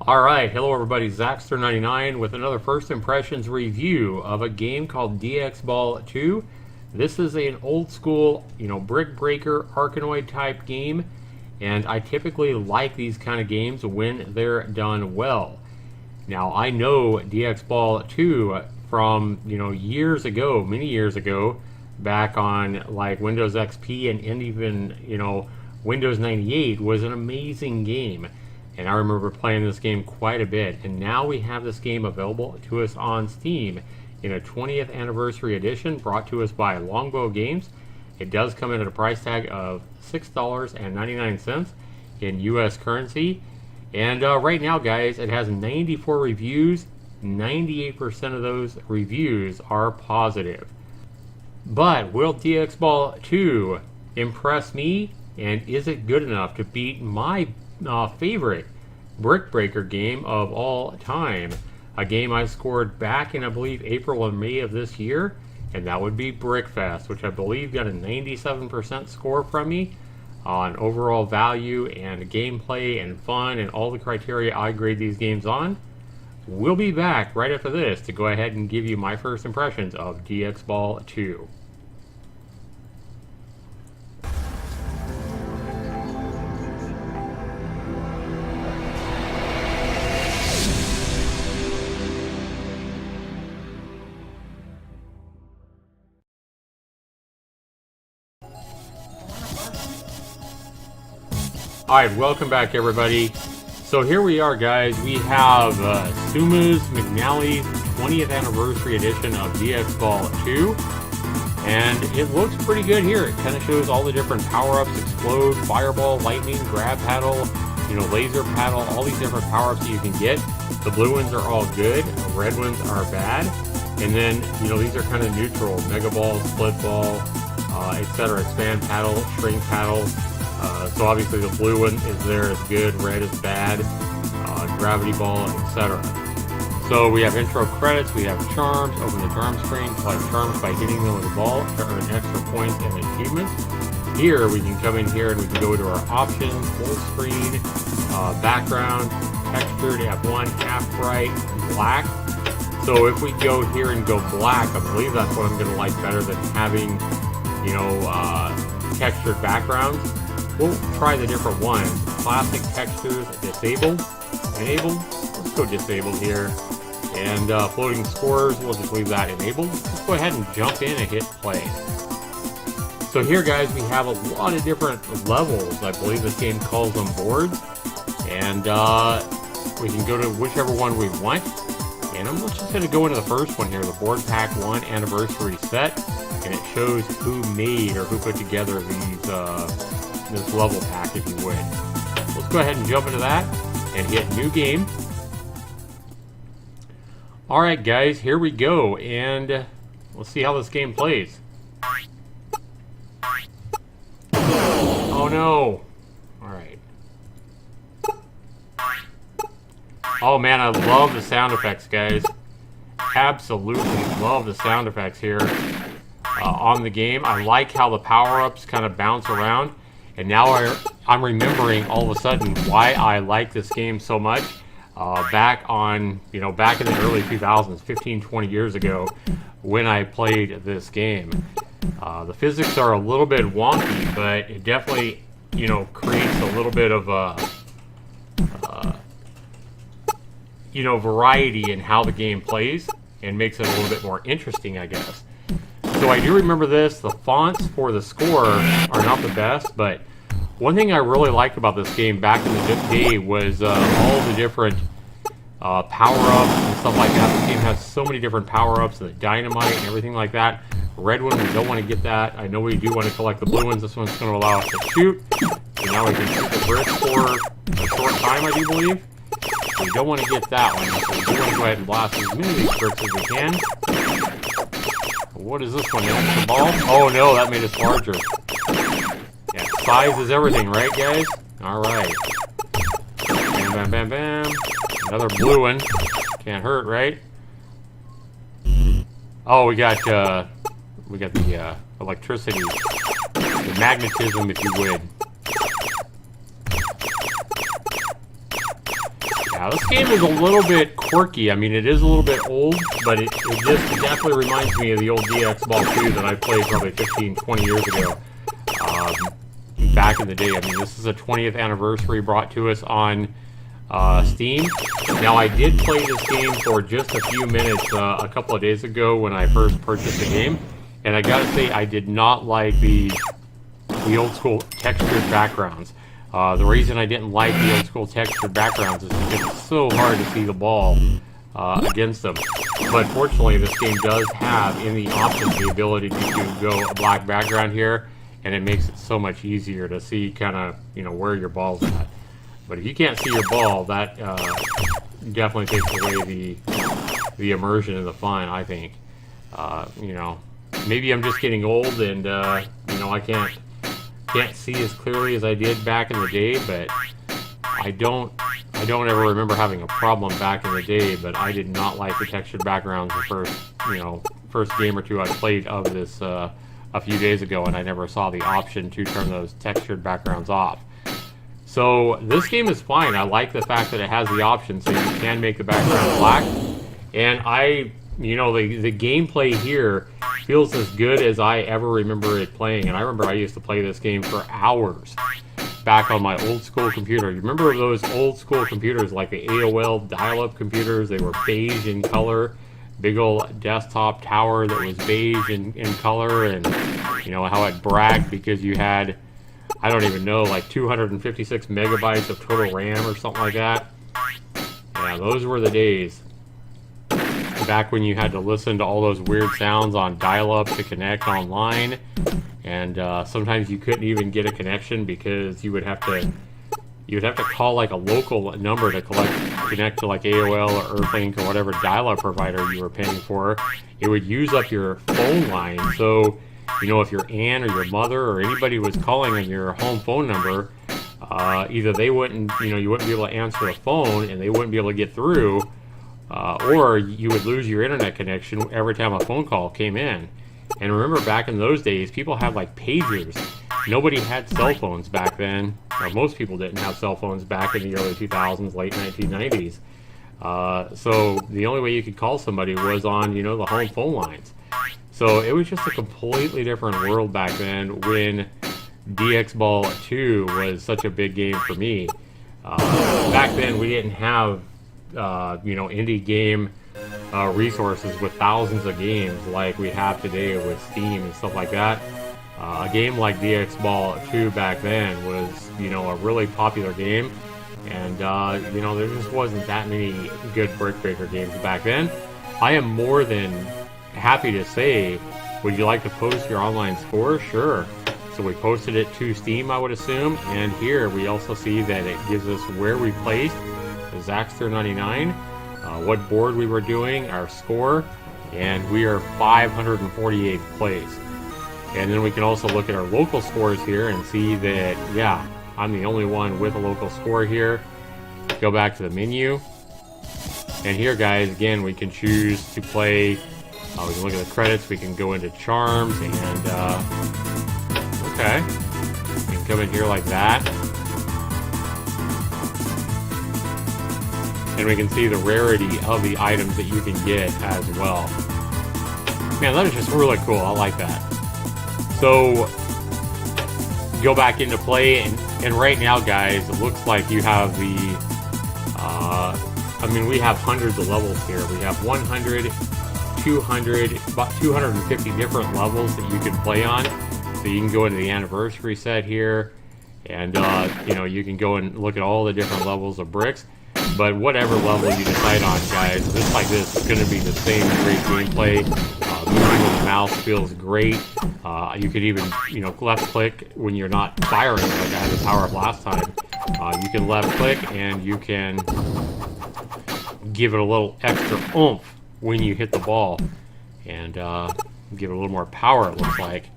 Alright, hello everybody, Zaxtor99 with another first impressions review of a game called DX Ball 2. This is an old school, brick breaker, Arkanoid type game, and I typically like these kind of games when they're done well. Now, I know DX Ball 2 from, years ago, many years ago, back on like Windows XP and even, Windows 98 was an amazing game. And I remember playing this game quite a bit. And now we have this game available to us on Steam in a 20th anniversary edition brought to us by Longbow Games. It does come in at a price tag of $6.99 in US currency. And right now, guys, it has 94 reviews. 98% of those reviews are positive. But will DX Ball 2 impress me? And is it good enough to beat my favorite brick breaker game of all time? A game I scored back in, I believe, April or May of this year, and that would be Brickfest, which I believe got a 97% score from me on overall value and gameplay and fun and all the criteria I grade these games on. We'll be back right after this to go ahead and give you my first impressions of DX Ball 2. Alright, welcome back everybody. So here we are, guys. We have Suma's McNally's 20th anniversary edition of DX Ball 2. And it looks pretty good here. It kind of shows all the different power-ups: explode, fireball, lightning, grab paddle, laser paddle, all these different power-ups that you can get. The blue ones are all good, the red ones are bad. And then, these are kind of neutral: mega ball, split ball, etc. Expand paddle, shrink paddle. So obviously the blue one is there as good, red is bad, gravity ball, etc. So we have intro credits, we have charms. Open the charm screen, collect charms by hitting them with the ball to earn extra points and achievements. Here we can come in here and we can go to our options, full screen, background, textured, F1, half bright, black. So if we go here and go black, I believe that's what I'm going to like better than having, textured backgrounds. We'll try the different ones. Classic textures, disable, enable. Let's go disabled here. And floating scores, we'll just leave that enabled. Let's go ahead and jump in and hit play. So here, guys, we have a lot of different levels. I believe this game calls them boards. And we can go to whichever one we want. And I'm just going to go into the first one here, the Board Pack 1 Anniversary Set. And it shows who made or who put together these this level pack, if you would. Let's go ahead and jump into that and hit new game. Alright, guys, here we go, and let's see how this game plays. Oh no! Alright. Oh man, I love the sound effects, guys. Absolutely love the sound effects here on the game. I like how the power-ups kind of bounce around. And now I'm remembering all of a sudden why I like this game so much. Back in the early 2000s, 15, 20 years ago, when I played this game. The physics are a little bit wonky, but it definitely, creates a little bit of variety in how the game plays and makes it a little bit more interesting, I guess. So I do remember this. The fonts for the score are not the best, but one thing I really liked about this game back in the day was all the different power-ups and stuff like that. This game has so many different power-ups, the dynamite and everything like that. Red one, we don't want to get that. I know we do want to collect the blue ones. This one's going to allow us to shoot. So now we can shoot the brick for a short time, I do believe. We don't want to get that one. So we do want to go ahead and blast as many of these bricks as we can. What is this one? An extra ball? Oh no, that made us larger. Yeah, size is everything, right, guys? Alright. Bam, bam, bam, bam. Another blue one. Can't hurt, right? Oh, we got the electricity. The magnetism, if you would. Yeah, this game is a little bit quirky. I mean, it is a little bit old, but it just definitely reminds me of the old DX Ball 2 that I played probably 15, 20 years ago. Back in the day. I mean, this is a 20th anniversary brought to us on Steam. Now, I did play this game for just a few minutes a couple of days ago when I first purchased the game, and I gotta say, I did not like the old school textured backgrounds. The reason I didn't like the old school textured backgrounds is because it's so hard to see the ball against them. But fortunately, this game does have in the options the ability to go a black background here, and it makes it so much easier to see kind of, you know, where your ball's at. But if you can't see your ball, that definitely takes away the immersion and the fun, I think. You know, maybe I'm just getting old and, you know, I can't see as clearly as I did back in the day, but I don't ever remember having a problem back in the day, but I did not like the textured backgrounds the first game or two I played of this a few days ago, and I never saw the option to turn those textured backgrounds off. So this game is fine. I like the fact that it has the option so you can make the background black, and you know, the gameplay here feels as good as I ever remember it playing. And I remember I used to play this game for hours back on my old school computer. You remember those old school computers like the AOL dial-up computers? They were beige in color, big old desktop tower that was beige in color, and you know how it bragged because you had, I don't even know, like 256 megabytes of total RAM or something like that. Yeah, those were the days. Back when you had to listen to all those weird sounds on dial-up to connect online, and sometimes you couldn't even get a connection because you would have to call like a local number to connect to like AOL or Earthlink or whatever dial-up provider you were paying for. It would use up your phone line, so you know, if your aunt or your mother or anybody was calling on your home phone number, either they wouldn't, you know, you wouldn't be able to answer the phone and they wouldn't be able to get through, or you would lose your internet connection every time a phone call came in. And remember, back in those days, people had like pagers. Nobody had cell phones back then, or most people didn't have cell phones back in the early 2000s, late 1990s. So the only way you could call somebody was on, you know, the home phone lines. So it was just a completely different world back then when DX Ball 2 was such a big game for me. Back then we didn't have, you know, indie game resources with thousands of games like we have today with Steam and stuff like that. A game like DX Ball 2 back then was, you know, a really popular game, and you know, there just wasn't that many good brick breaker games back then. I am more than happy to say, would you like to post your online score? Sure. So we posted it to Steam, I would assume, and here we also see that it gives us where we placed, the Zaxtor 99, what board we were doing, our score, and we are 548th place. And then we can also look at our local scores here and see that, yeah, I'm the only one with a local score here. Go back to the menu, and here, guys, again, we can choose to play. We can look at the credits, we can go into charms, and okay, we can come in here like that, and we can see the rarity of the items that you can get as well. Man, that is just really cool. I like that. So go back into play, and right now, guys, it looks like you have the I mean, we have hundreds of levels here. We have 100, 200, about 250 different levels that you can play on. So you can go into the anniversary set here, and you know, you can go and look at all the different levels of bricks. But whatever level you decide on, guys, just like this, it's going to be the same great gameplay. Moving with the mouse feels great. You could even, you know, left click when you're not firing like I had the power up last time. You can left click and you can give it a little extra oomph when you hit the ball, and give it a little more power, it looks like.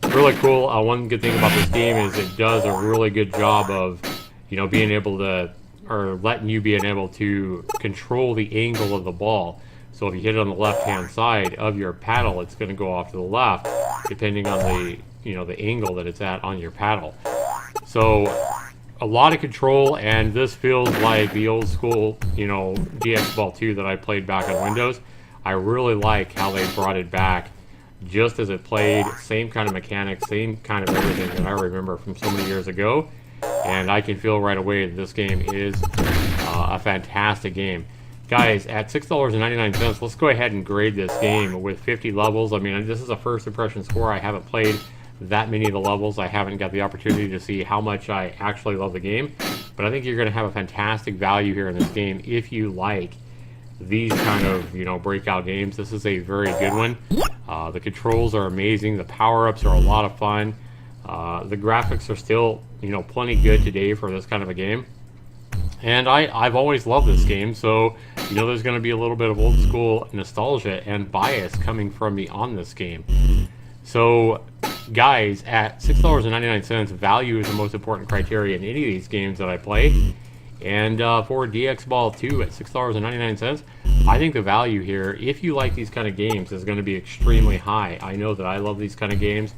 Really cool. One good thing about this game is it does a really good job of, you know, being able to, or letting you being able to control the angle of the ball. So if you hit it on the left-hand side of your paddle, it's going to go off to the left, depending on the, you know, the angle that it's at on your paddle. So a lot of control, and this feels like the old school, you know, DX Ball 2 that I played back on Windows. I really like how they brought it back just as it played, same kind of mechanics, same kind of everything that I remember from so many years ago. And I can feel right away that this game is a fantastic game. Guys, at $6.99, let's go ahead and grade this game with 50 levels. I mean, this is a first impression score. I haven't played that many of the levels. I haven't got the opportunity to see how much I actually love the game. But I think you're going to have a fantastic value here in this game if you like these kind of, you know, breakout games. This is a very good one. The controls are amazing. The power-ups are a lot of fun. The graphics are still, you know, plenty good today for this kind of a game. And I've always loved this game, so, you know, there's going to be a little bit of old school nostalgia and bias coming from me on this game. So, guys, at $6.99, value is the most important criteria in any of these games that I play. And for DX Ball 2 at $6.99, I think the value here, if you like these kind of games, is going to be extremely high. I know that I love these kind of games.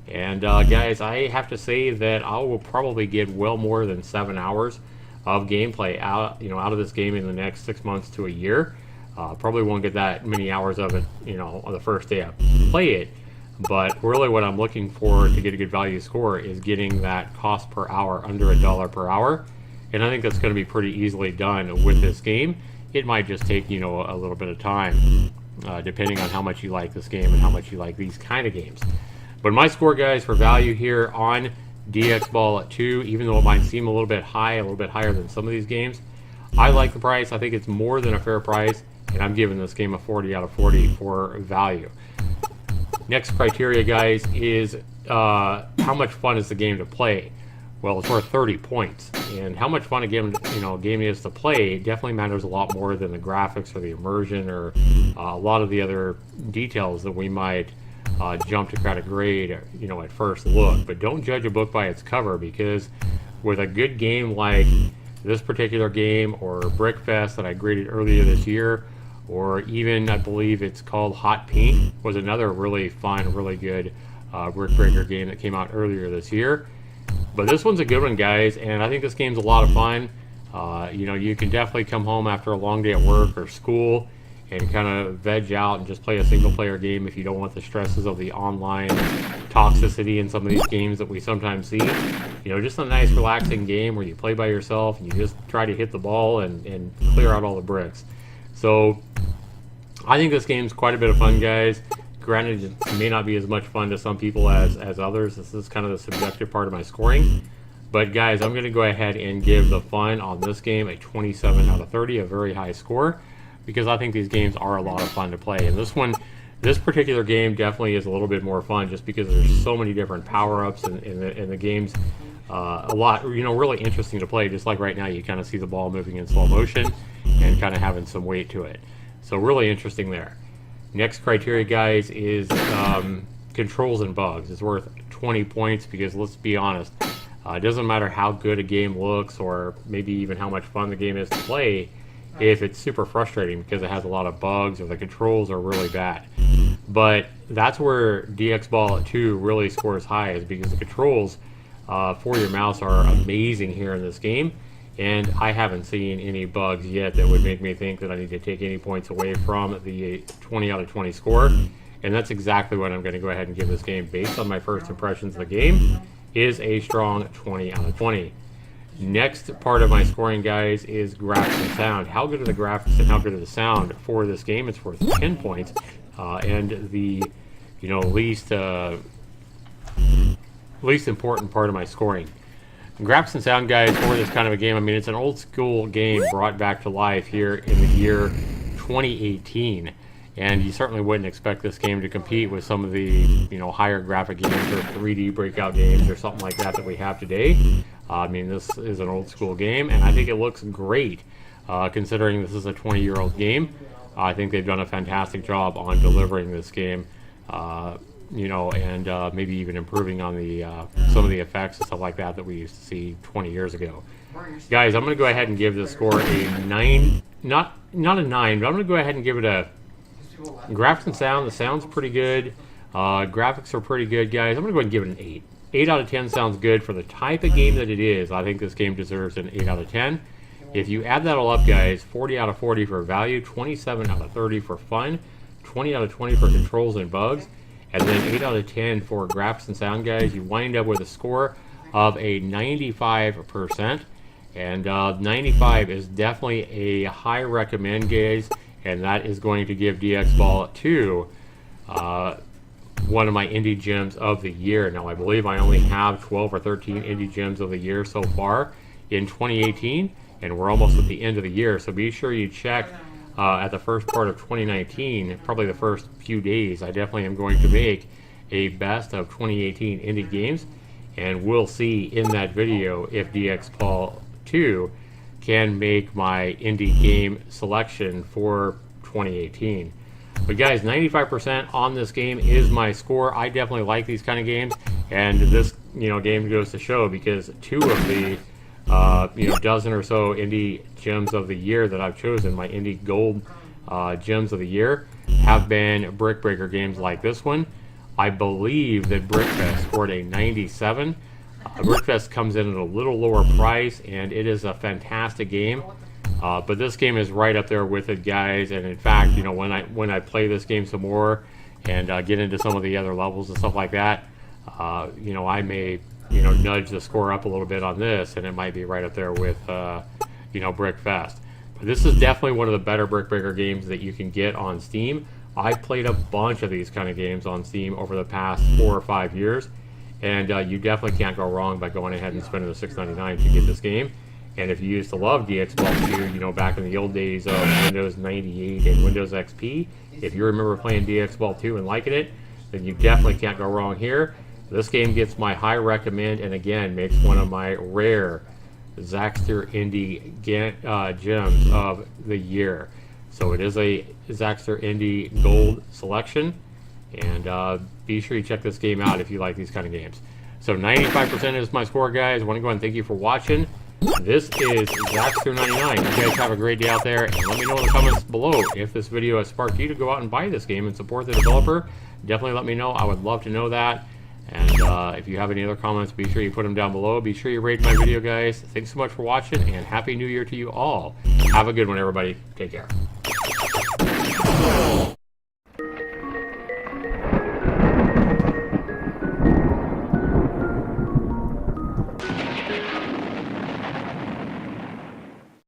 And guys, I have to say that I will probably get well more than 7 hours of gameplay out of this game in the next 6 months to a year. Probably won't get that many hours of it, you know, on the first day I play it. But really what I'm looking for to get a good value score is getting that cost per hour under $1 per hour. And I think that's going to be pretty easily done with this game. It might just take, you know, a little bit of time, depending on how much you like this game and how much you like these kind of games. But my score, guys, for value here on DX Ball 2, even though it might seem a little bit high, a little bit higher than some of these games, I like the price. I think it's more than a fair price, and I'm giving this game a 40 out of 40 for value. Next criteria, guys, is how much fun is the game to play? Well, it's worth 30 points, and how much fun a game is to play definitely matters a lot more than the graphics or the immersion or a lot of the other details that we might jump to kind of grade, you know, at first look. But don't judge a book by its cover, because with a good game like this particular game, or Brickfest that I graded earlier this year, or even I believe it's called Hot Pink, was another really fun, really good Brick Breaker game that came out earlier this year. But this one's a good one, guys, and I think this game's a lot of fun. You know, you can definitely come home after a long day at work or school and kind of veg out and just play a single-player game if you don't want the stresses of the online toxicity in some of these games that we sometimes see. You know, just a nice, relaxing game where you play by yourself and you just try to hit the ball and clear out all the bricks. So, I think this game's quite a bit of fun, guys. Granted, it may not be as much fun to some people as others. This is kind of the subjective part of my scoring. But, guys, I'm going to go ahead and give the fun on this game a 27 out of 30, a very high score, because I think these games are a lot of fun to play. And this particular game definitely is a little bit more fun just because there's so many different power-ups and the game's a lot, you know, really interesting to play. Just like right now, you kind of see the ball moving in slow motion and kind of having some weight to it. So really interesting there. Next criteria, guys, is controls and bugs. It's worth 20 points because, let's be honest, it doesn't matter how good a game looks or maybe even how much fun the game is to play if it's super frustrating because it has a lot of bugs or the controls are really bad. But that's where DX Ball 2 really scores high, is because the controls for your mouse are amazing here in this game. And I haven't seen any bugs yet that would make me think that I need to take any points away from the 20 out of 20 score. And that's exactly what I'm going to go ahead and give this game, based on my first impressions of the game, is a strong 20 out of 20. Next part of my scoring, guys, is graphics and sound. How good are the graphics and how good are the sound for this game? It's worth 10 points. And the, you know, least important part of my scoring. Graphics and sound, guys, for this kind of a game, I mean, it's an old school game brought back to life here in the year 2018. And you certainly wouldn't expect this game to compete with some of the, you know, higher graphic games or 3D breakout games or something like that we have today. I mean, this is an old school game, and I think it looks great considering this is a 20-year-old game. I think they've done a fantastic job on delivering this game. You know, and maybe even improving on the some of the effects and stuff like that we used to see 20 years ago. Guys, I'm going to go ahead and give this score a 9, not a 9, but I'm going to go ahead and give it a graphics and sound. The sound's pretty good. Graphics are pretty good, guys. I'm going to go ahead and give it an 8. 8 out of 10 sounds good for the type of game that it is. I think this game deserves an 8 out of 10. If you add that all up, guys, 40 out of 40 for value, 27 out of 30 for fun, 20 out of 20 for controls and bugs, and then 8 out of 10 for graphics and sound, guys, you wind up with a score of a 95%. And 95 is definitely a high recommend, guys, and that is going to give DX Ball 2 one of my indie gems of the year. Now, I believe I only have 12 or 13 indie gems of the year so far in 2018, and we're almost at the end of the year, so be sure you check at the first part of 2019, probably the first few days. I definitely am going to make a best of 2018 indie games, and we'll see in that video if DX Ball 2 can make my indie game selection for 2018. But guys, 95% on this game is my score. I definitely like these kind of games, and this game goes to show, because 2 of the dozen or so indie gems of the year that I've chosen, my indie gold gems of the year, have been Brick Breaker games like this one. I believe that Brickfest scored a 97. Brickfest comes in at a little lower price, and it is a fantastic game. But this game is right up there with it, guys. And in fact, when I play this game some more and get into some of the other levels and stuff like that, I may nudge the score up a little bit on this, and it might be right up there with Brickfest. But this is definitely one of the better Brick Breaker games that you can get on Steam. I've played a bunch of these kind of games on Steam over the past 4 or 5 years, and you definitely can't go wrong by going ahead and spending the $6.99 to get this game. And if you used to love DX Ball 2, back in the old days of Windows 98 and Windows XP, if you remember playing DX Ball 2 and liking it, then you definitely can't go wrong here. This game gets my high recommend, and again, makes one of my rare Zaxtor Indie gems of the year. So it is a Zaxtor Indie Gold selection, and be sure you check this game out if you like these kind of games. So 95% is my score, guys. I want to go ahead and thank you for watching. This is Zaxtor99. You guys have a great day out there, and let me know in the comments below if this video has sparked you to go out and buy this game and support the developer. Definitely let me know. I would love to know that. And if you have any other comments, be sure you put them down below. Be sure you rate my video, guys. Thanks so much for watching, and Happy New Year to you all. Have a good one, everybody. Take care.